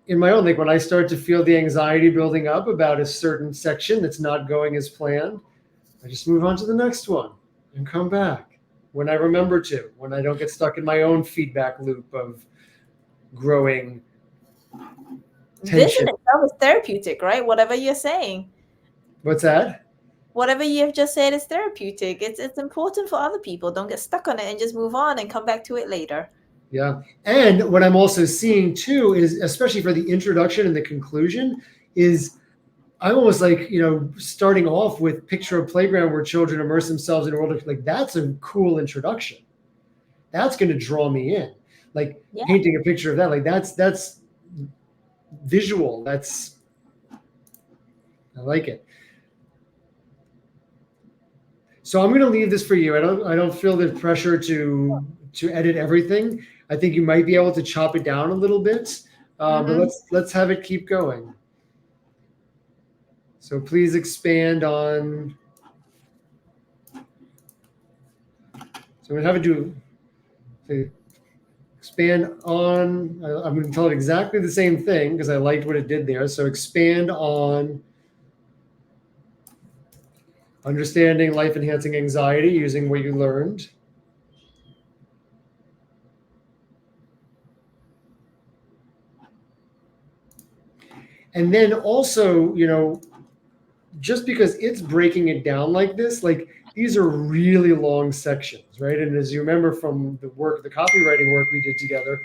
in my own, like when I start to feel the anxiety building up about a certain section that's not going as planned, I just move on to the next one and come back when I remember to, when I don't get stuck in my own feedback loop of growing This tension. in itself is therapeutic, right? Whatever you're saying. What's that? Whatever you have just said is therapeutic. It's important for other people. Don't get stuck on it and just move on and come back to it later. Yeah. And what I'm also seeing too is, especially for the introduction and the conclusion, is I'm almost like, starting off with picture a playground where children immerse themselves in a world of, like, that's a cool introduction. That's going to draw me in. Like, Yeah. painting a picture of that, like that's visual. I like it. So I'm going to leave this for you. I don't feel the pressure to edit everything. I think you might be able to chop it down a little bit, but let's have it keep going. So please expand on. So I'm going to have it do. Expand on. I'm going to tell it exactly the same thing because I liked what it did there. So expand on understanding life-enhancing anxiety using what you learned. And then also, just because it's breaking it down like this, like these are really long sections, right? And as you remember from the copywriting work we did together,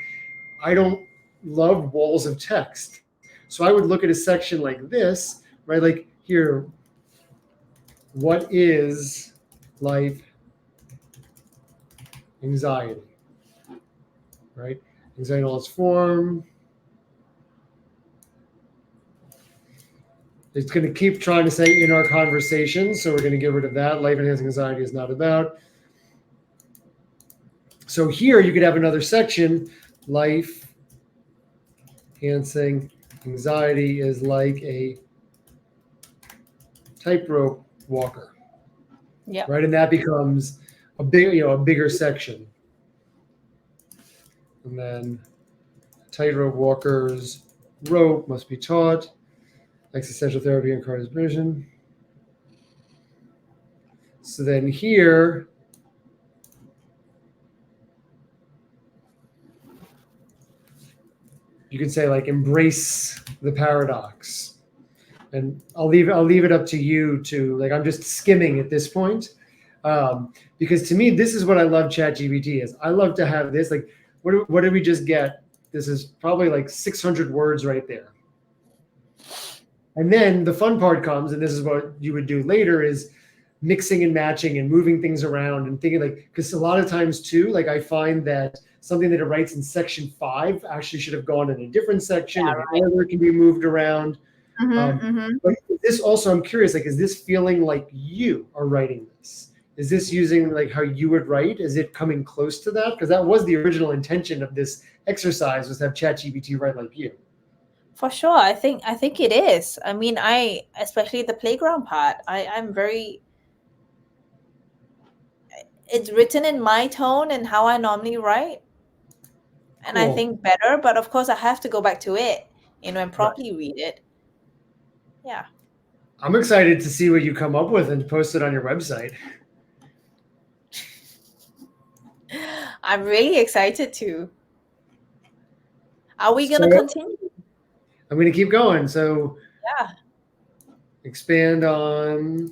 I don't love walls of text. So I would look at a section like this, right? Like here, what is life anxiety, right? Anxiety in all its form. It's going to keep trying to say in our conversation, so we're going to get rid of that. Life enhancing anxiety is not about. So here you could have another section, life enhancing anxiety is like a tightrope walker. Yeah. Right, and that becomes a bigger section. And then tightrope walkers rope must be taught. Existential therapy encourages vision. So then here, you could say like embrace the paradox. And I'll leave it up to you to, like, I'm just skimming at this point. Because to me, this is what I love ChatGPT is. I love to have this, like, what did we just get? This is probably like 600 words right there. And then the fun part comes, and this is what you would do later, is mixing and matching and moving things around and thinking like, because a lot of times too, like I find that something that it writes in section 5 actually should have gone in a different section, and the order can be moved around. But this also, I'm curious, like, is this feeling like you are writing this? Is this using like how you would write? Is it coming close to that? Because that was the original intention of this exercise, was to have ChatGPT write like you. For sure. I think it is. I mean, especially the playground part, I'm very, it's written in my tone and how I normally write. And I Cool. think better, but of course I have to go back to it, and Right. properly read it. Yeah. I'm excited to see what you come up with and post it on your website. I'm really excited too. Are we going to continue? I'm going to keep going. So Yeah. expand on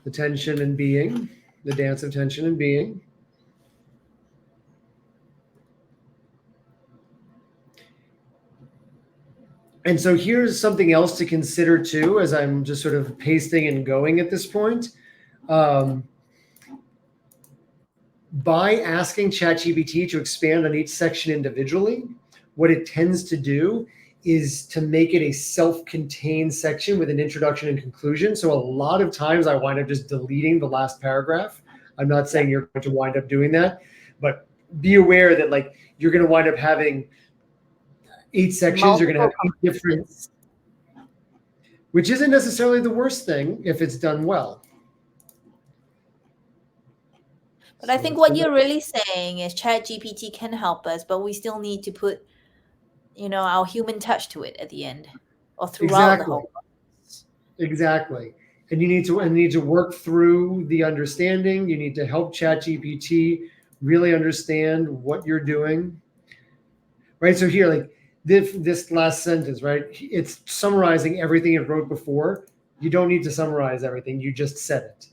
the tension and being, the dance of tension and being. And so here's something else to consider too, as I'm just sort of pasting and going at this point. By asking ChatGPT to expand on each section individually, what it tends to do is to make it a self-contained section with an introduction and conclusion. So a lot of times I wind up just deleting the last paragraph. I'm not saying you're going to wind up doing that, but be aware that like you're going to wind up having 8 sections. You're going to have 8 different, which isn't necessarily the worst thing if it's done well. But I think what you're really saying is ChatGPT can help us, but we still need to put, our human touch to it at the end or throughout the whole process. Exactly. And you need to work through the understanding. You need to help ChatGPT really understand what you're doing. Right. So here, like this last sentence, right? It's summarizing everything it wrote before. You don't need to summarize everything. You just said it.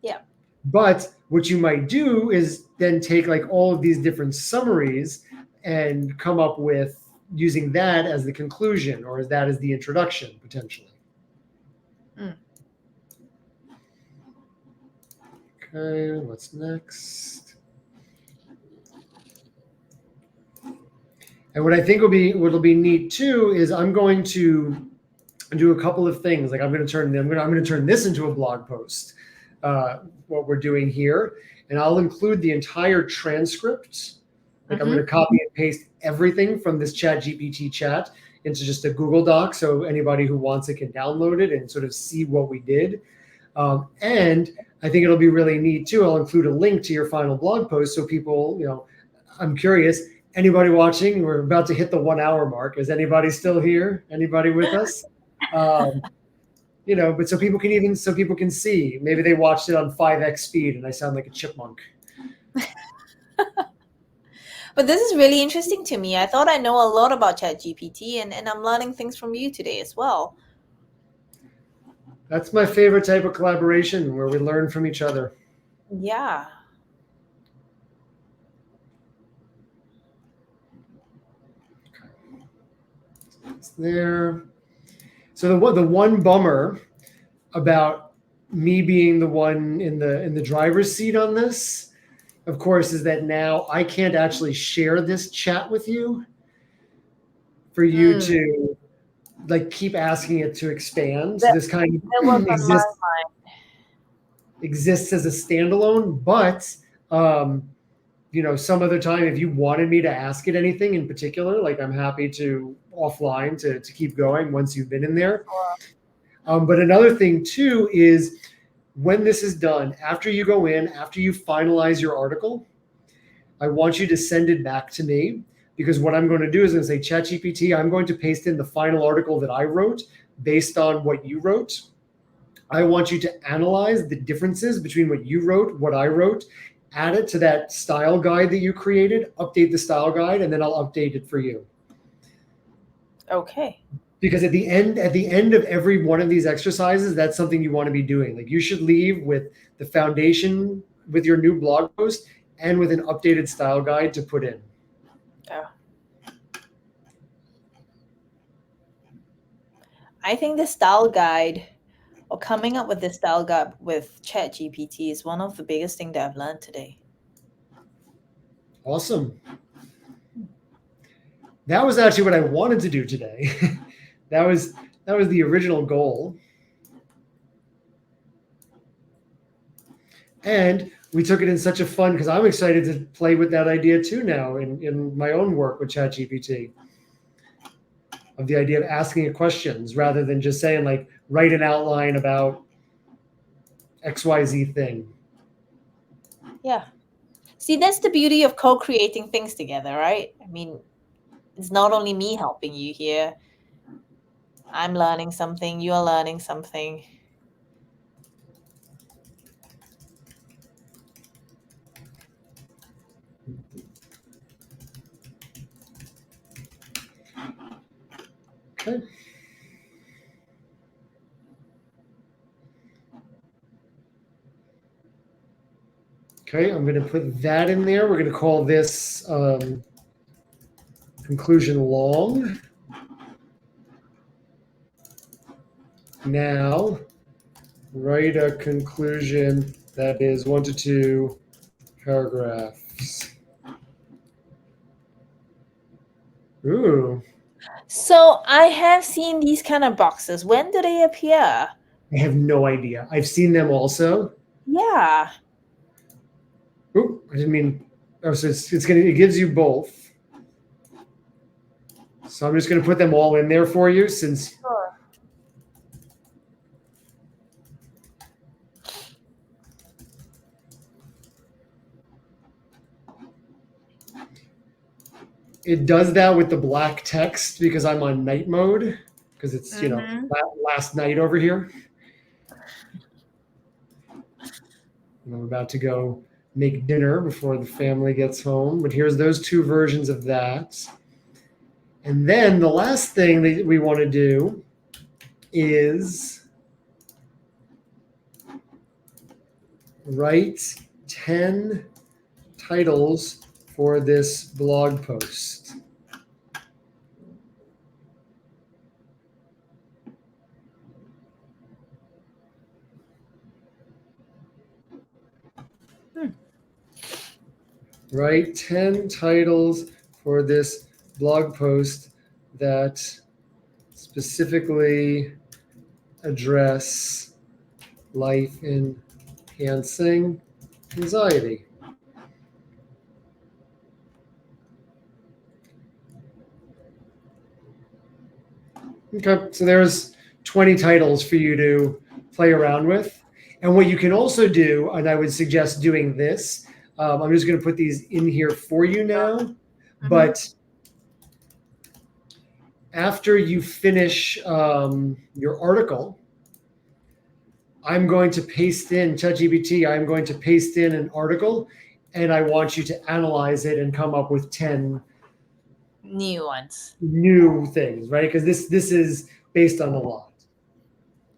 Yeah. But what you might do is then take like all of these different summaries and come up with using that as the conclusion, or as that as the introduction potentially. Okay, what's next? And what I think what'll be neat too is I'm going to do a couple of things. Like I'm going to turn this into a blog post. What we're doing here, and I'll include the entire transcript. Like I'm going to copy and paste everything from this ChatGPT chat into just a Google Doc, so anybody who wants it can download it and sort of see what we did. And I think it'll be really neat too. I'll include a link to your final blog post so people, I'm curious, anybody watching, we're about to hit the 1 hour mark. Is anybody still here? Anybody with us? But so people can see. Maybe they watched it on 5x speed and I sound like a chipmunk. But this is really interesting to me. I thought I know a lot about ChatGPT, and I'm learning things from you today as well. That's my favorite type of collaboration, where we learn from each other. Yeah. It's there. So the one bummer about me being the one in the driver's seat on this, of course, is that now I can't actually share this chat with you for you to like keep asking it to expand. So this kind of exists as a standalone, but some other time, if you wanted me to ask it anything in particular, like I'm happy to offline to keep going once you've been in there. But another thing too is when this is done, after you go in, after you finalize your article, I want you to send it back to me, because what I'm going to do is I'm going to say, ChatGPT, I'm going to paste in the final article that I wrote based on what you wrote. I want you to analyze the differences between what you wrote, what I wrote, add it to that style guide that you created, update the style guide, and then I'll update it for you. Okay. Because at the end of every one of these exercises, that's something you want to be doing. Like you should leave with the foundation with your new blog post and with an updated style guide to put in. Yeah. I think the style guide or coming up with this style guide with ChatGPT is one of the biggest things that I've learned today. Awesome. That was actually what I wanted to do today. that was the original goal. And we took it in such a fun, because I'm excited to play with that idea too now in my own work with ChatGPT, of the idea of asking it questions rather than just saying like, write an outline about XYZ thing. Yeah. See, that's the beauty of co-creating things together, right? I mean, it's not only me helping you here. I'm learning something, you're learning something. Okay. Okay, I'm going to put that in there. We're going to call this conclusion long. Now, write a conclusion that is 1 to 2 paragraphs. Ooh. So I have seen these kind of boxes. When do they appear? I have no idea. I've seen them also. Yeah. Ooh, I didn't mean. Oh, so it gives you both. So I'm just going to put them all in there for you, since. Sure. It does that with the black text because I'm on night mode, because it's last night over here. And I'm about to go make dinner before the family gets home. But here's those 2 versions of that. And then the last thing that we want to do is write 10 titles for this blog post. Write 10 titles for this blog post that specifically address life enhancing anxiety. Okay, so there's 20 titles for you to play around with. And what you can also do, and I would suggest doing this, I'm just going to put these in here for you now, but after you finish your article, I'm going to paste in ChatGPT, I'm going to paste in an article, and I want you to analyze it and come up with 10 new ones, new things, right? Because this is based on a lot.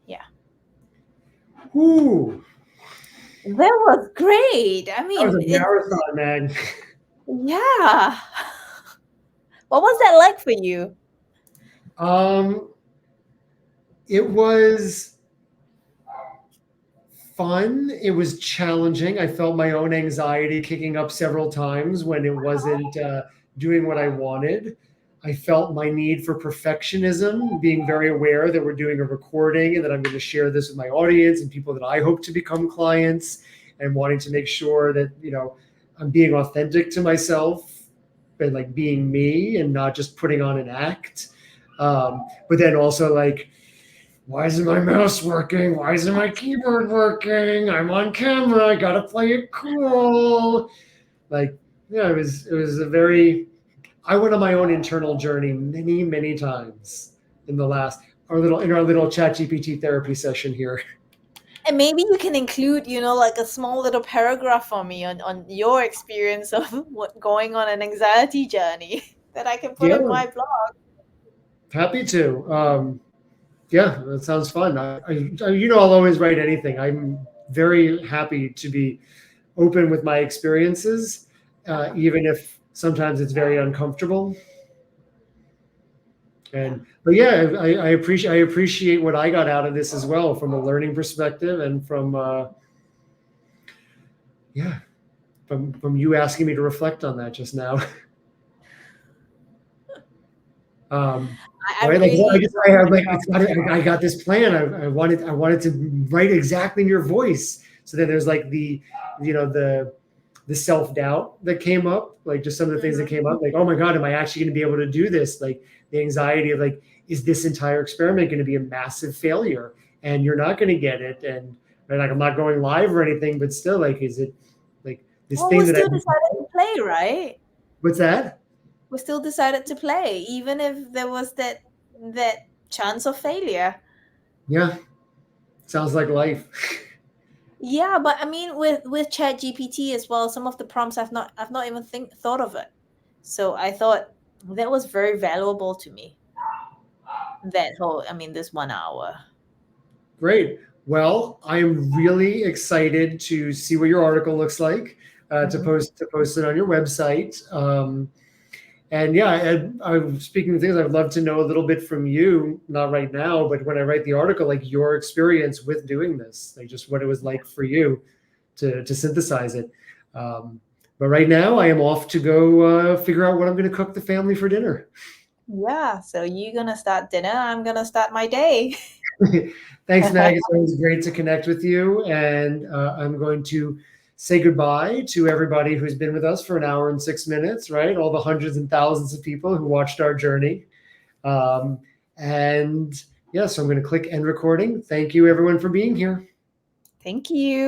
Yeah. Ooh. That was great. I mean, that was a marathon, man. Yeah. What was that like for you? It was fun. It was challenging. I felt my own anxiety kicking up several times when it wasn't doing what I wanted. I felt my need for perfectionism, being very aware that we're doing a recording and that I'm going to share this with my audience and people that I hope to become clients, and wanting to make sure that, I'm being authentic to myself and like being me and not just putting on an act. But then also like, why isn't my mouse working? Why isn't my keyboard working? I'm on camera. I gotta play it cool. Like, it was a very. I went on my own internal journey many, many times in our little ChatGPT therapy session here. And maybe you can include, like a small little paragraph for me on your experience of what going on an anxiety journey that I can put in my blog. Happy to. Yeah, that sounds fun. I'll always write anything. I'm very happy to be open with my experiences, even if sometimes it's very uncomfortable. But yeah, I appreciate what I got out of this as well from a learning perspective, and from yeah, from you asking me to reflect on that just now. um, I right, like really I enjoyed have like myself. I got this plan. I wanted to write exactly in your voice. So then there's like the self-doubt that came up, like just some of the things that Mhm. came up, like, oh my God, am I actually going to be able to do this? Like the anxiety of like, is this entire experiment going to be a massive failure and you're not going to get it? And right, like I'm not going live or anything, but still, like, is it like this Well, thing we that I, still decided to play, right? what's that? We still decided to play, even if there was that chance of failure. Yeah, sounds like life. Yeah, but I mean, with Chat GPT as well, some of the prompts I've not even thought of it. So I thought that was very valuable to me. This 1 hour. Great. Well, I'm really excited to see what your article looks like, Mhm. to post it on your website. And yeah, I'm speaking of things, I'd love to know a little bit from you, not right now, but when I write the article, like your experience with doing this, like just what it was like for you to synthesize it. Um, but right now, I am off to go figure out what I'm going to cook the family for dinner. Yeah, so you're gonna start dinner. I'm gonna start my day. Thanks, Mag. It's always great to connect with you. And I'm going to say goodbye to everybody who's been with us for an hour and 6 minutes, right? All the hundreds and thousands of people who watched our journey. Um, and yeah, so I'm going to click end recording. Thank you, everyone, for being here. Thank you.